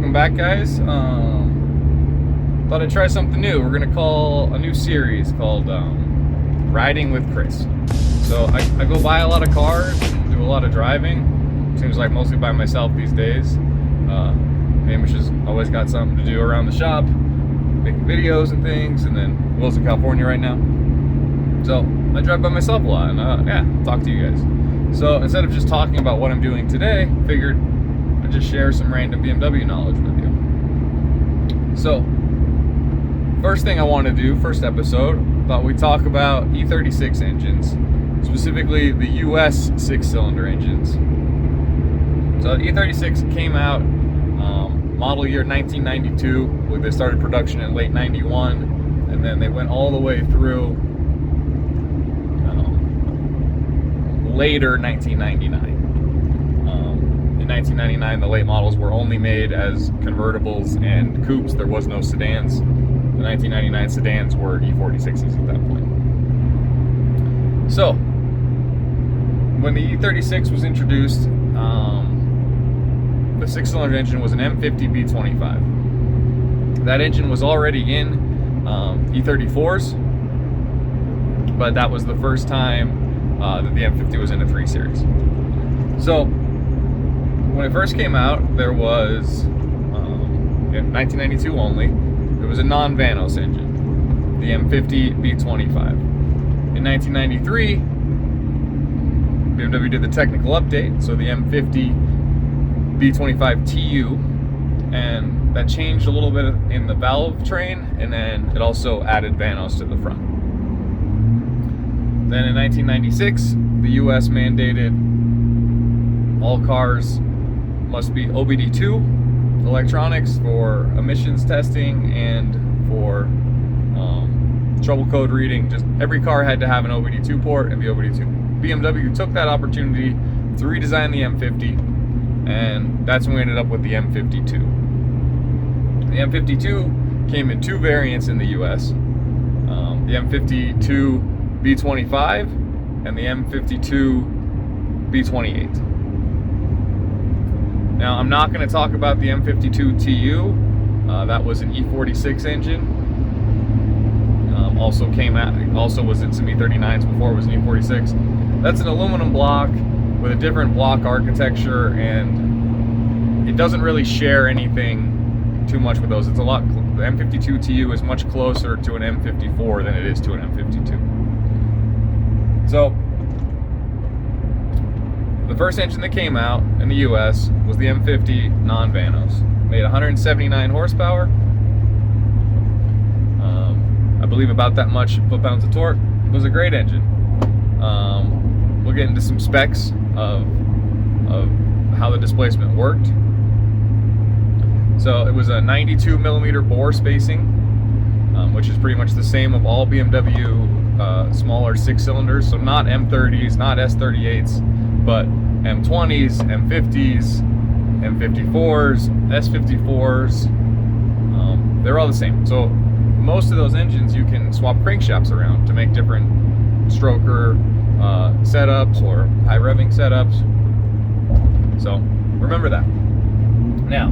welcome back, guys. Thought I'd try something new. We're gonna call a new series called Riding with Chris. So I go buy a lot of cars and do a lot of driving. Seems like mostly by myself these days. Hamish has always got something to do around the shop, making videos and things, and then Will's in California right now. So I drive by myself a lot, and I'll talk to you guys. So instead of just talking about what I'm doing today, figured I'd just share some random BMW knowledge with you. So first thing I want to do, first episode, thought we'd talk about E36 engines, specifically the US 6-cylinder engines. So E36 came out model year 1992. They started production in late 91, and then they went all the way through later 1999. In 1999, the late models were only made as convertibles and coupes. There was no sedans. The 1999 sedans were E36s at that point. So, when the E36 was introduced, the 6-cylinder engine was an M50 B25. That engine was already in E34s, but that was the first time that the M50 was in a 3 Series. So, when it first came out, there was, in 1992 only, there was a Non-Vanos engine, the M50 B25. In 1993, BMW did the technical update, so the M50 B25 TU, and that changed a little bit in the valve train, and then it also added Vanos to the front. Then in 1996, the US mandated all cars must be OBD2 electronics for emissions testing and for trouble code reading. Just every car had to have an OBD2 port and the OBD2. BMW took that opportunity to redesign the M50, and that's when we ended up with the M52. The M52 came in 2 variants in the US, the M52 B25 and the M52 B28. Now, I'm not going to talk about the M52 TU. That was an E46 engine. Also was in some E39s before it was an E46. That's an aluminum block with a different block architecture, and it doesn't really share anything too much with those. The M52 TU is much closer to an M54 than it is to an M52. So, the first engine that came out in the US was the M50 Non-Vanos. Made 179 horsepower. I believe about that much foot-pounds of torque. It was a great engine. We'll get into some specs of how the displacement worked. So it was a 92 millimeter bore spacing, which is pretty much the same of all BMW smaller 6-cylinders. So not M30s, not S38s, but M20s, M50s, M54s, S54s, they're all the same. So most of those engines you can swap crankshafts around to make different stroker setups or high revving setups. So remember that. Now,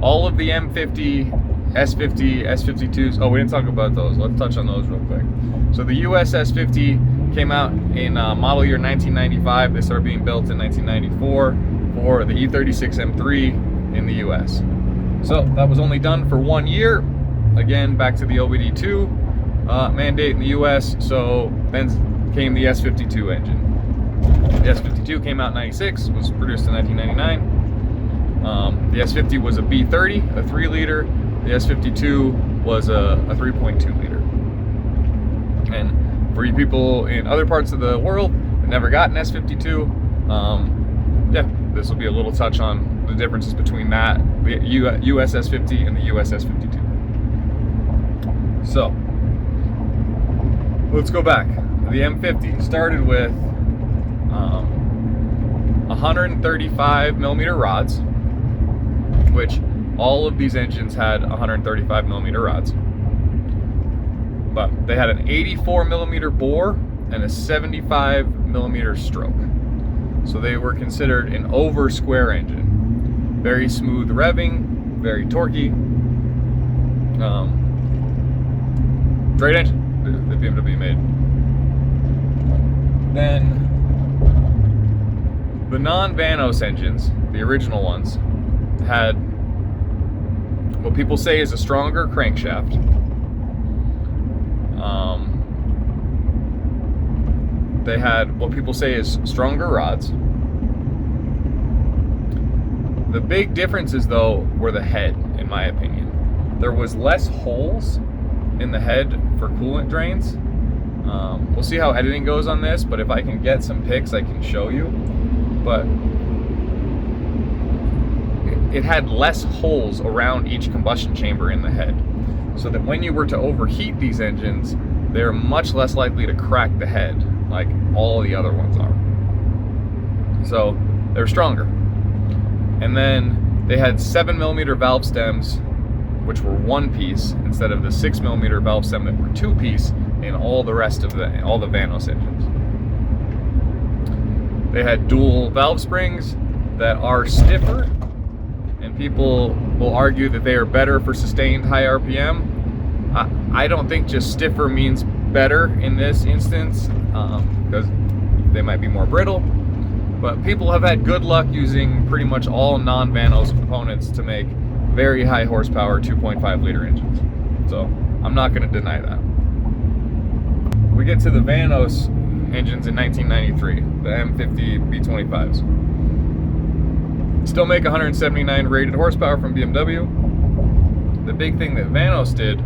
all of the M50, S50, S52s, we didn't talk about those. Let's touch on those real quick. So the US S50 came out in model year 1995. They started being built in 1994 for the E36 M3 in the US. So that was only done for 1 year. Again, back to the OBD2 mandate in the US. So then came the S52 engine. The S52 came out in 96, was produced in 1999. The S50 was a B30, a 3-liter. The S52 was a 3.2 liter. And for you people in other parts of the world that never got an S52, this will be a little touch on the differences between that, the US S50 and the US S52. So, let's go back. The M50 started with 135 millimeter rods, which all of these engines had 135 millimeter rods. But they had an 84 millimeter bore and a 75 millimeter stroke. So they were considered an over square engine. Very smooth revving, very torquey. Great engine that BMW made. Then the non-Vanos engines, the original ones, had what people say is a stronger crankshaft. They had what people say is stronger rods. The big differences, though, were the head, in my opinion. There was less holes in the head for coolant drains. We'll see how editing goes on this, but if I can get some pics, I can show you. But it had less holes around each combustion chamber in the head, so that when you were to overheat these engines, they're much less likely to crack the head like all the other ones are. So they're stronger. And then they had 7mm valve stems, which were one piece, instead of the 6mm valve stem that were two piece in all the rest of all the Vanos engines. They had dual valve springs that are stiffer, and people will argue that they are better for sustained high RPM. I don't think just stiffer means better in this instance, because they might be more brittle. But people have had good luck using pretty much all non-Vanos components to make very high horsepower 2.5 liter engines. So I'm not going to deny that. We get to the Vanos engines in 1993, the M50 B25s. Still make 179 rated horsepower from BMW. The big thing that Vanos did,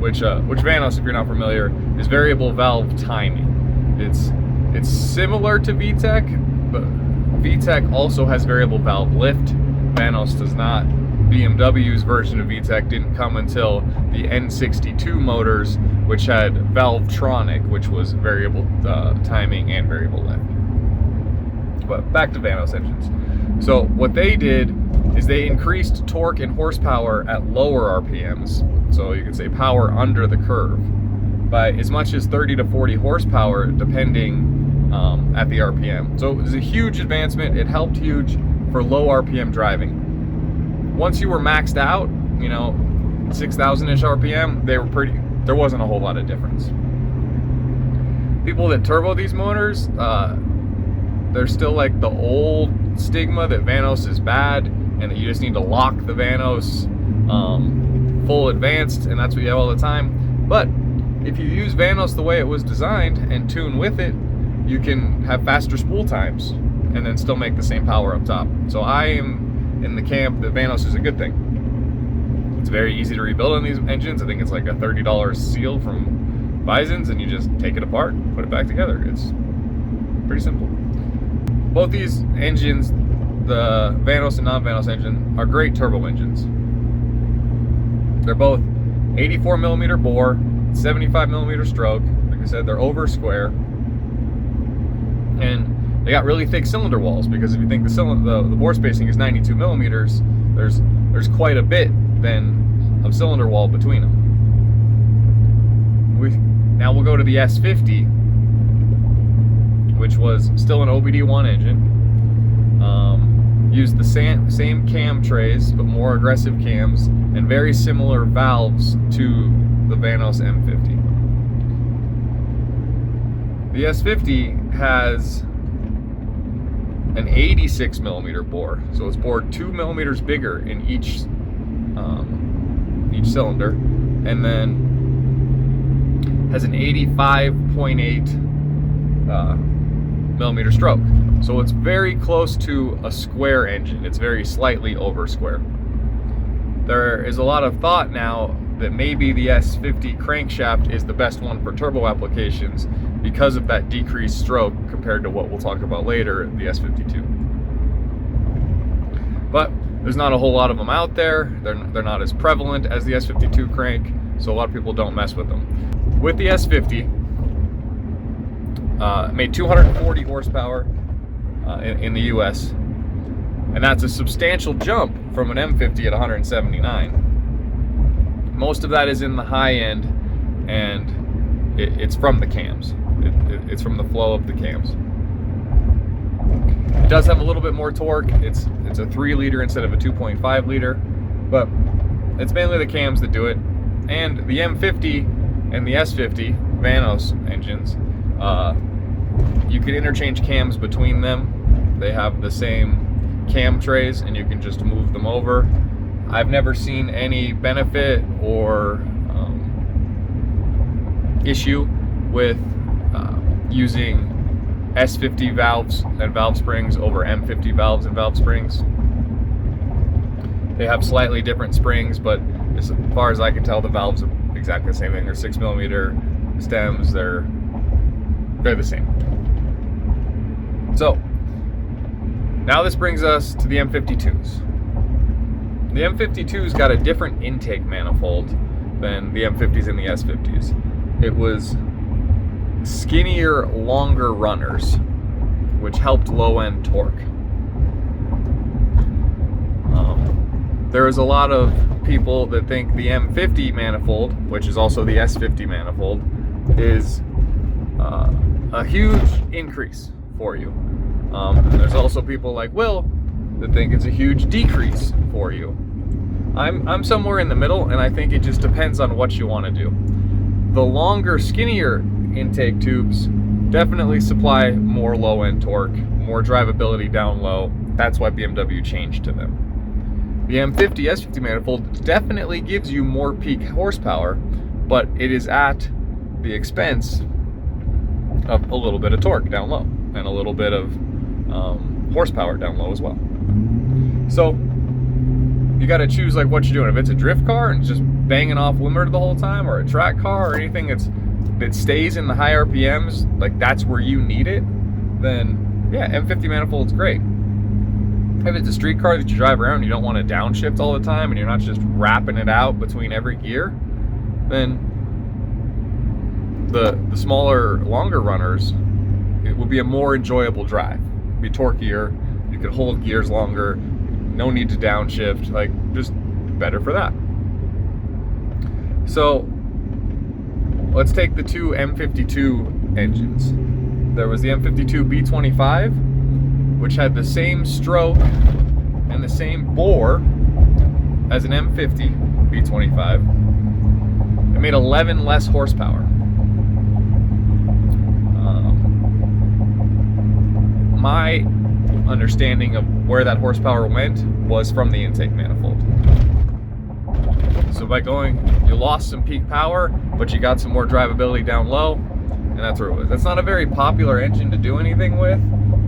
which Vanos, if you're not familiar, is variable valve timing. It's similar to VTEC, but VTEC also has variable valve lift. Vanos does not. BMW's version of VTEC didn't come until the N62 motors, which had Valvetronic, which was variable timing and variable lift. But back to Vanos engines. So what they did is they increased torque and horsepower at lower RPMs, so you could say power under the curve, by as much as 30 to 40 horsepower depending at the RPM. So it was a huge advancement. It helped huge for low RPM driving. Once you were maxed out, 6,000-ish RPM, there wasn't a whole lot of difference. People that turbo these motors, there's still like the old stigma that Vanos is bad and that you just need to lock the Vanos full advanced, and that's what you have all the time. But if you use Vanos the way it was designed and tune with it, you can have faster spool times and then still make the same power up top. So I am in the camp that Vanos is a good thing. It's very easy to rebuild on these engines. I think it's like a $30 seal from Bison's, and you just take it apart, put it back together. It's pretty simple. Both these engines, the Vanos and non-Vanos engine, are great turbo engines. They're both 84mm bore, 75mm stroke. Like I said, they're over square. And they got really thick cylinder walls, because if you think the bore spacing is 92mm, there's quite a bit then of cylinder wall between them. Now we'll go to the S50, which was still an OBD1 engine. Used the same cam trays, but more aggressive cams, and very similar valves to the Vanos M50. The S50 has an 86mm bore, so it's bored 2mm bigger in each cylinder, and then has an 85.8 stroke. So it's very close to a square engine. It's very slightly over square. There is a lot of thought now that maybe the S50 crankshaft is the best one for turbo applications because of that decreased stroke compared to what we'll talk about later, the S52. But there's not a whole lot of them out there. They're not as prevalent as the S52 crank, so a lot of people don't mess with them. With the S50, made 240 horsepower in the US, and that's a substantial jump from an M50 at 179. Most of that is in the high end, and it's from the cams. It's from the flow of the cams. It does have a little bit more torque. It's a 3 liter instead of a 2.5 liter, but it's mainly the cams that do it. And the M50 and the S50 Vanos engines, you can interchange cams between them. They have the same cam trays and you can just move them over. I've never seen any benefit or issue with using S50 valves and valve springs over M50 valves and valve springs. They have slightly different springs, but as far as I can tell, the valves are exactly the same thing. They're 6mm stems. They're the same. So now this brings us to the M52s. The M52's got a different intake manifold than the M50s and the S50s. It was skinnier, longer runners, which helped low-end torque. There is a lot of people that think the M50 manifold, which is also the S50 manifold, is a huge increase for you. And there's also people like Will that think it's a huge decrease for you. I'm somewhere in the middle, and I think it just depends on what you want to do. The longer, skinnier intake tubes definitely supply more low-end torque, more drivability down low. That's why BMW changed to them. The M50 S50 manifold definitely gives you more peak horsepower, but it is at the expense of a little bit of torque down low and a little bit of horsepower down low as well. So you got to choose like what you're doing. If it's a drift car and just banging off Wimmer the whole time, or a track car, or anything that stays in the high RPMs, like that's where you need it, then yeah, M50 manifold's great. If it's a street car that you drive around and you don't want to downshift all the time and you're not just wrapping it out between every gear, then the smaller, longer runners, it will be a more enjoyable drive. It'll be torquier, you can hold gears longer, no need to downshift, like just better for that. So let's take the two M52 engines. There was the M52 B25, which had the same stroke and the same bore as an M50 B25. It made 11 less horsepower. My understanding of where that horsepower went was from the intake manifold. So by going, you lost some peak power, but you got some more drivability down low, and that's where it was. That's not a very popular engine to do anything with,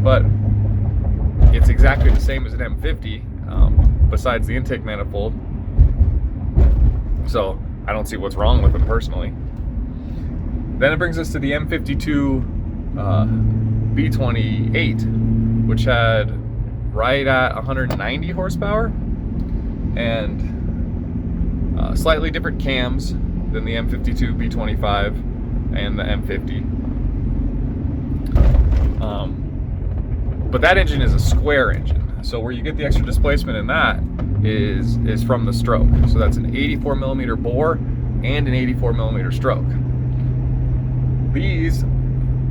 but it's exactly the same as an M50, besides the intake manifold. So I don't see what's wrong with them personally. Then it brings us to the M52 B28, which had right at 190 horsepower and slightly different cams than the M52 B25 and the M50. But that engine is a square engine, so where you get the extra displacement in that is from the stroke. So that's an 84mm bore and an 84mm stroke. These,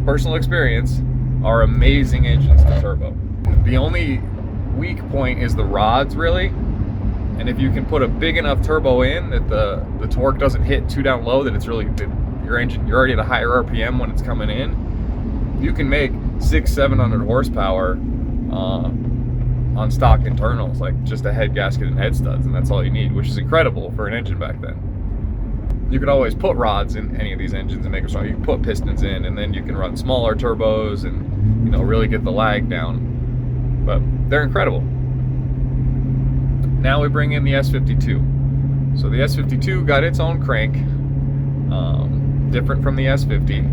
personal experience, are amazing engines to turbo. The only weak point is the rods, really. And if you can put a big enough turbo in that the torque doesn't hit too down low, that it's really, that your engine, you're already at a higher RPM when it's coming in, you can make 600-700 horsepower on stock internals, like just a head gasket and head studs, and that's all you need, which is incredible for an engine back then. You could always put rods in any of these engines and make them strong. You can put pistons in, and then you can run smaller turbos and, you know, really get the lag down. But they're incredible. Now we bring in the S52. So the S52 got its own crank, different from the S50,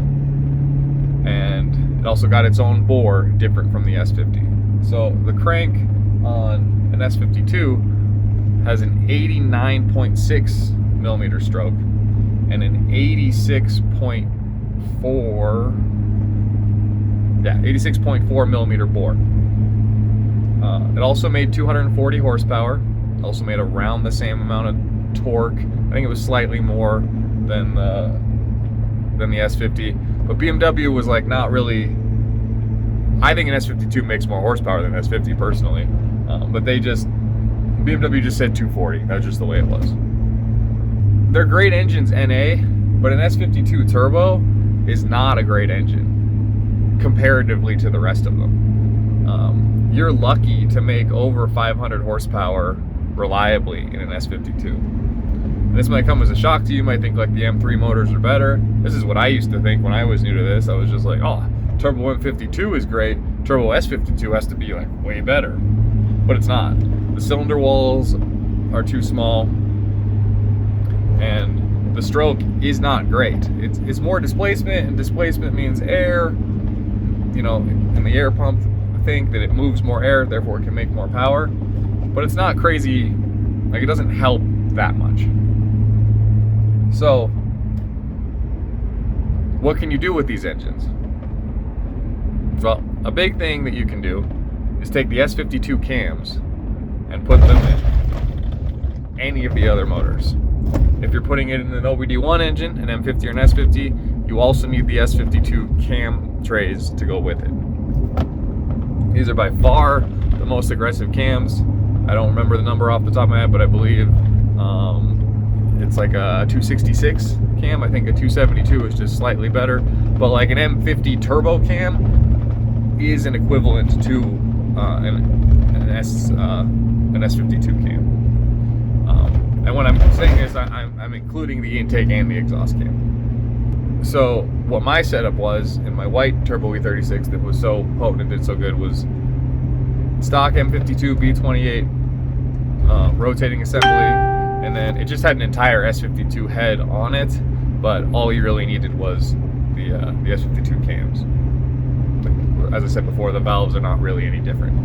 and it also got its own bore, different from the S50. So the crank on an S52 has an 89.6mm stroke and an 86.4mm bore. It also made 240 horsepower. It also made around the same amount of torque. I think it was slightly more than the S50, but BMW was like not really I think an S52 makes more horsepower than an S50 personally, but BMW just said 240. That's just the way it was. They're great engines, NA, but an S52 turbo is not a great engine comparatively to the rest of them. You're lucky to make over 500 horsepower reliably in an S52. And this might come as a shock to you. You might think like the M3 motors are better. This is what I used to think when I was new to this. I was just like, oh, turbo M52 is great. Turbo S52 has to be like way better. But it's not. The cylinder walls are too small, and the stroke is not great. It's more displacement, and displacement means air. You know, in the air pump, think that it moves more air, therefore it can make more power, but it's not crazy, like it doesn't help that much. So what can you do with these engines? Well, a big thing that you can do is take the S52 cams and put them in any of the other motors. If you're putting it in an OBD1 engine, an M50 or an S50, you also need the S52 cam trays to go with it. These are by far the most aggressive cams. I don't remember the number off the top of my head, but I believe it's like a 266 cam. I think a 272 is just slightly better. But like an M50 turbo cam is an equivalent to an S52 cam. And when I'm saying this, I'm including the intake and the exhaust cam. So what my setup was in my white turbo E36 that was so potent and did so good was stock M52 B28 rotating assembly, and then it just had an entire S52 head on it, but all you really needed was the S52 cams. As I said before, the valves are not really any different.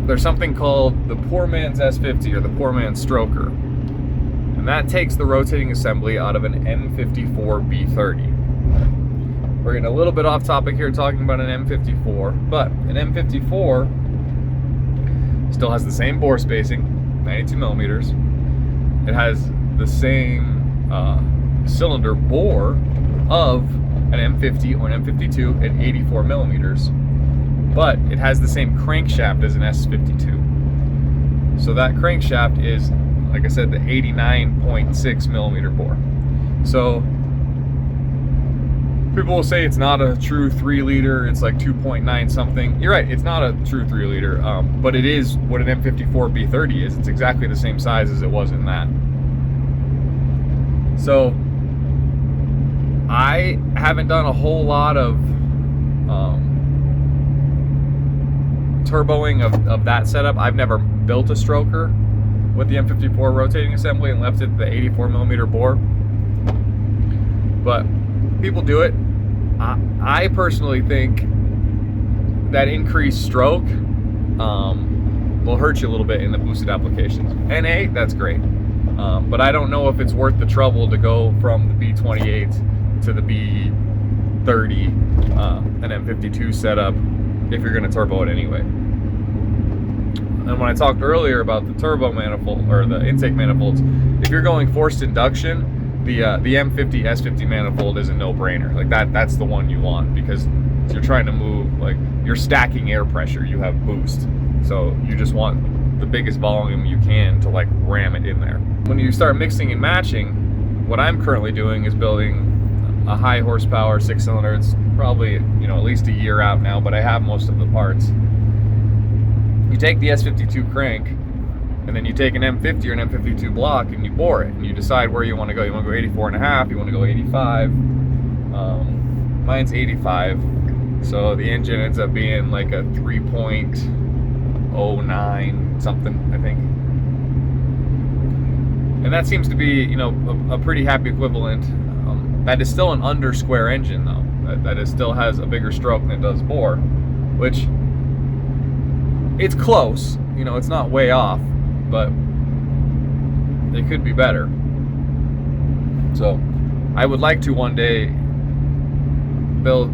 There's something called the poor man's S50 or the poor man's stroker. And that takes the rotating assembly out of an M54 B30. We're getting a little bit off topic here talking about an M54, but an M54 still has the same bore spacing, 92 millimeters. It has the same cylinder bore of an M50 or an M52 at 84 millimeters, but it has the same crankshaft as an S52. So that crankshaft is, like I said, the 89.6 millimeter bore. So people will say it's not a true 3 liter, it's like 2.9 something. You're right, it's not a true 3 liter, but it is what an M54 B30 is. It's exactly the same size as it was in that. So I haven't done a whole lot of turboing of that setup. I've never built a stroker with the M54 rotating assembly and left it the 84 millimeter bore, but people do it. I personally think that increased stroke will hurt you a little bit in the boosted applications. NA, that's great, but I don't know if it's worth the trouble to go from the B28 to the B30 an M52 setup if you're going to turbo it anyway. And when I talked earlier about the turbo manifold or the intake manifolds, if you're going forced induction, the M50 S50 manifold is a no-brainer. Like that's the one you want, because you're trying to move, like you're stacking air pressure, you have boost, so you just want the biggest volume you can to like ram it in there. When you start mixing and matching, what I'm currently doing is building a high horsepower 6-cylinder. It's probably, you know, at least a year out now, but I have most of the parts. You take the S52 crank, and then you take an M50 or an M52 block and you bore it, and you decide where you want to go. You want to go 84.5, you want to go 85. Mine's 85, so the engine ends up being like a 3.09 something, I think. And that seems to be, you know, a pretty happy equivalent. That is still an under square engine though. That is still has a bigger stroke than it does bore, which it's close. You know, it's not way off, but it could be better. So I would like to one day build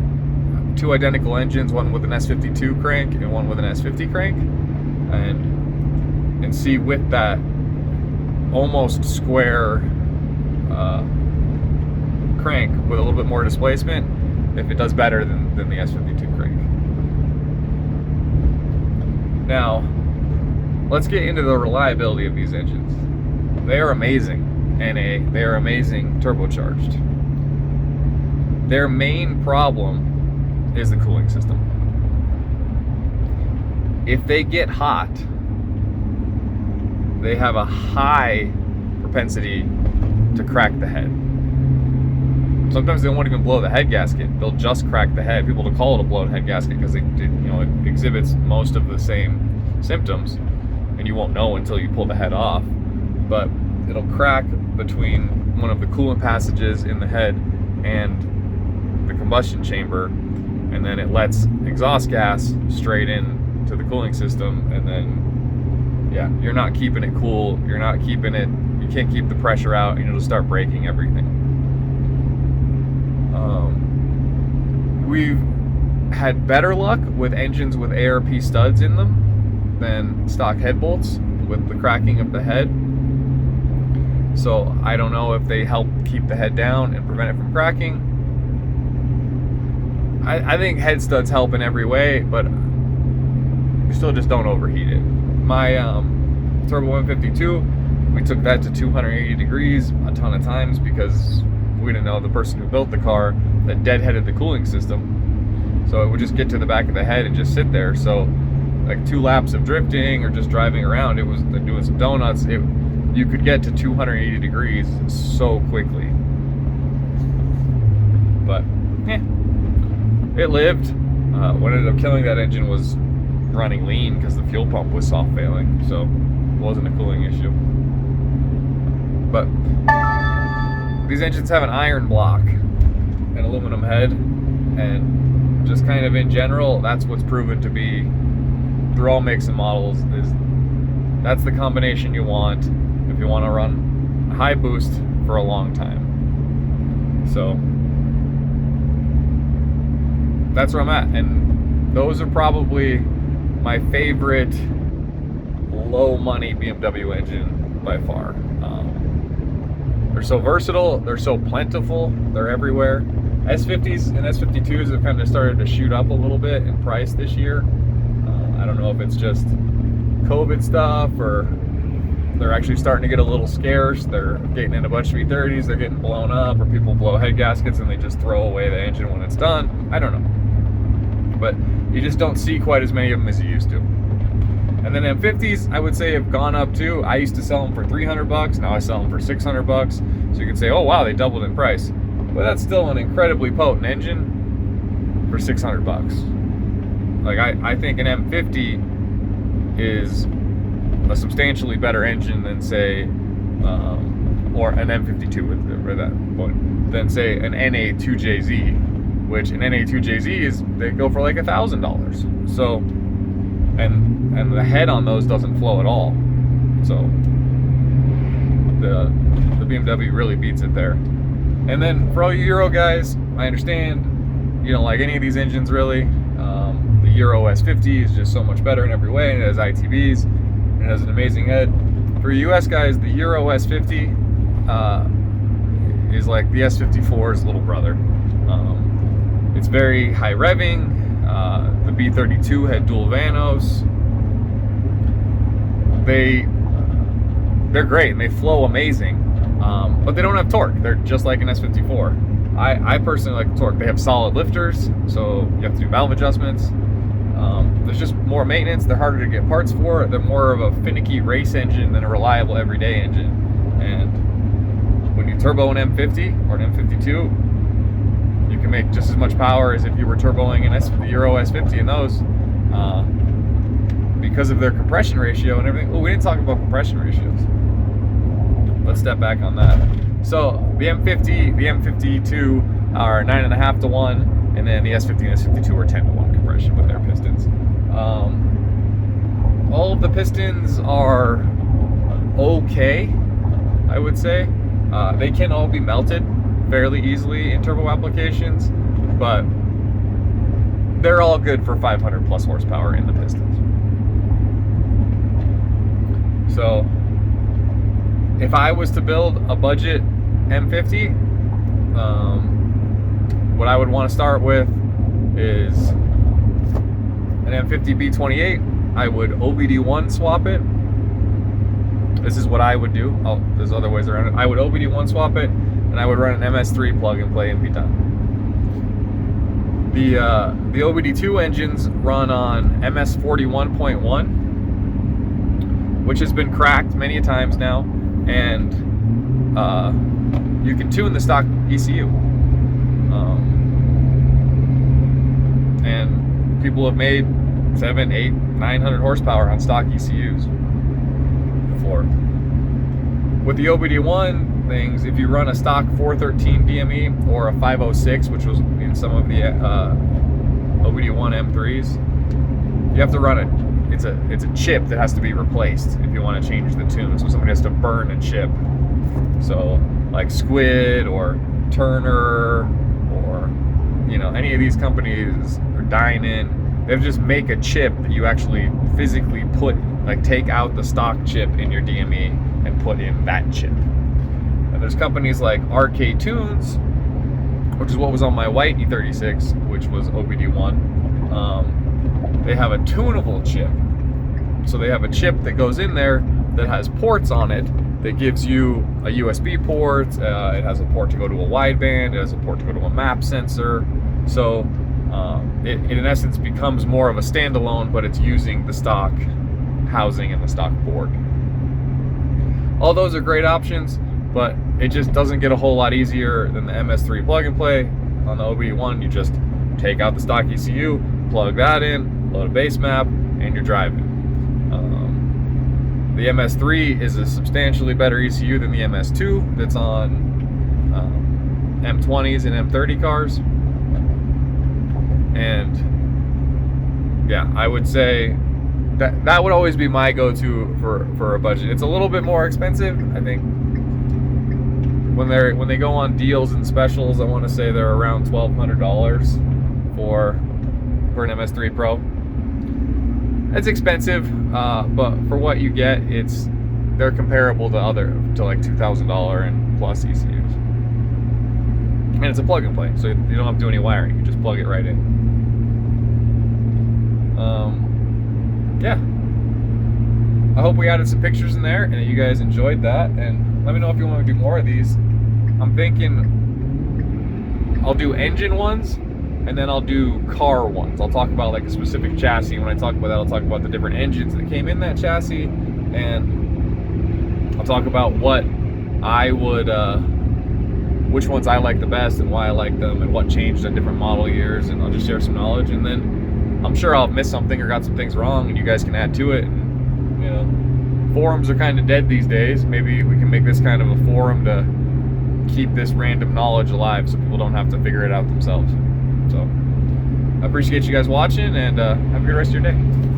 2 identical engines, one with an S52 crank and one with an S50 crank, and see with that almost square crank with a little bit more displacement if it does better than the S52 crank. Now, let's get into the reliability of these engines. They are amazing, NA. They are amazing turbocharged. Their main problem is the cooling system. If they get hot, they have a high propensity to crack the head. Sometimes they won't even blow the head gasket. They'll just crack the head. People will call it a blown head gasket because it exhibits most of the same symptoms, and you won't know until you pull the head off. But it'll crack between one of the coolant passages in the head and the combustion chamber, and then it lets exhaust gas straight in to the cooling system, and then you're not keeping it cool. You can't keep the pressure out, and it'll start breaking everything. We've had better luck with engines with ARP studs in them than stock head bolts with the cracking of the head. So I don't know if they help keep the head down and prevent it from cracking. I think head studs help in every way, but you still just don't overheat it. My Turbo 152, we took that to 280 degrees a ton of times because we didn't know the person who built the car that deadheaded the cooling system. So it would just get to the back of the head and just sit there. So like 2 laps of drifting or just driving around, it was doing some donuts. You could get to 280 degrees so quickly. But it lived. What ended up killing that engine was running lean because the fuel pump was soft failing. So it wasn't a cooling issue. But these engines have an iron block, an aluminum head, and just kind of in general, that's what's proven to be, through all makes and models, that's the combination you want if you want to run high boost for a long time. So that's where I'm at, and those are probably my favorite low money BMW engine by far. They're so versatile, they're so plentiful, they're everywhere. S50s and S52s have kind of started to shoot up a little bit in price this year. I don't know if it's just COVID stuff or they're actually starting to get a little scarce. They're getting in a bunch of E30s, they're getting blown up, or people blow head gaskets and they just throw away the engine when it's done. I don't know. But you just don't see quite as many of them as you used to. And then M50s, I would say, have gone up too. I used to sell them for $300, now I sell them for $600. So you could say, oh wow, they doubled in price. But that's still an incredibly potent engine for $600. Like I think an M50 is a substantially better engine than say, or an M52 with that point, than say an NA2JZ, which an NA2JZ they go for like $1,000. So, and the head on those doesn't flow at all. So the BMW really beats it there. And then for all you Euro guys, I understand you don't like any of these engines really. The Euro S50 is just so much better in every way, and it has ITBs, and it has an amazing head. For you US guys, the Euro S50 is like the S54's little brother. It's very high revving. The B32 had dual Vanos. They're great and they flow amazing, but they don't have torque. They're just like an S54. I personally like the torque. They have solid lifters, so you have to do valve adjustments. There's just more maintenance. They're harder to get parts for. They're more of a finicky race engine than a reliable everyday engine. And when you turbo an M50 or an M52, you can make just as much power as if you were turboing the Euro S50 in those, because of their compression ratio and everything. Oh, we didn't talk about compression ratios. Let's step back on that. So the M50, the M52 are 9.5 to 1, and then the S50 and S52 are 10 to 1 compression with their pistons. All of the pistons are okay, I would say. They can all be melted fairly easily in turbo applications, but they're all good for 500 plus horsepower in the pistons. So if I was to build a budget M50, what I would want to start with is an M50 B28 I would OBD1 swap it. This is what I would do. Oh, there's other ways around it. I would OBD1 swap it, and I would run an MS3 plug and play and be done. The OBD2 engines run on MS41.1, which has been cracked many times now, and you can tune the stock ECU. And people have made 700, 800, 900 horsepower on stock ECUs before. With the OBD1 things, if you run a stock 413 DME or a 506, which was in some of the OBD1 M3s, you have to run it. It's a chip that has to be replaced if you want to change the tune. So somebody has to burn a chip. So like Squid or Turner or any of these companies, or Dynan, they just make a chip that you actually physically take out the stock chip in your DME and put in that chip. And there's companies like RK Tunes, which is what was on my white E36, which was OBD1. They have a tunable chip. So they have a chip that goes in there that has ports on it that gives you a USB port. It has a port to go to a wideband. It has a port to go to a map sensor. So it in essence becomes more of a standalone, but it's using the stock housing and the stock board. All those are great options, but it just doesn't get a whole lot easier than the MS3 plug and play. On the OBD1, you just take out the stock ECU, plug that in, load a base map, and you're driving. The MS3 is a substantially better ECU than the MS2 that's on M20s and M30 cars. And yeah, I would say that would always be my go-to for a budget. It's a little bit more expensive, I think. When they go on deals and specials, I want to say they're around $1,200 for an MS3 Pro. It's expensive, but for what you get, they're comparable to like $2,000 and plus ECUs. And it's a plug and play, so you don't have to do any wiring. You just plug it right in. Yeah. I hope we added some pictures in there and that you guys enjoyed that. And let me know if you want to do more of these. I'm thinking I'll do engine ones, and then I'll do car ones. I'll talk about like a specific chassis. When I talk about that, I'll talk about the different engines that came in that chassis, and I'll talk about what I would, which ones I like the best and why I like them, and what changed in different model years, and I'll just share some knowledge. And then I'm sure I'll miss something or got some things wrong, and you guys can add to it. And, forums are kind of dead these days. Maybe we can make this kind of a forum to keep this random knowledge alive so people don't have to figure it out themselves. So I appreciate you guys watching, and have a good rest of your day.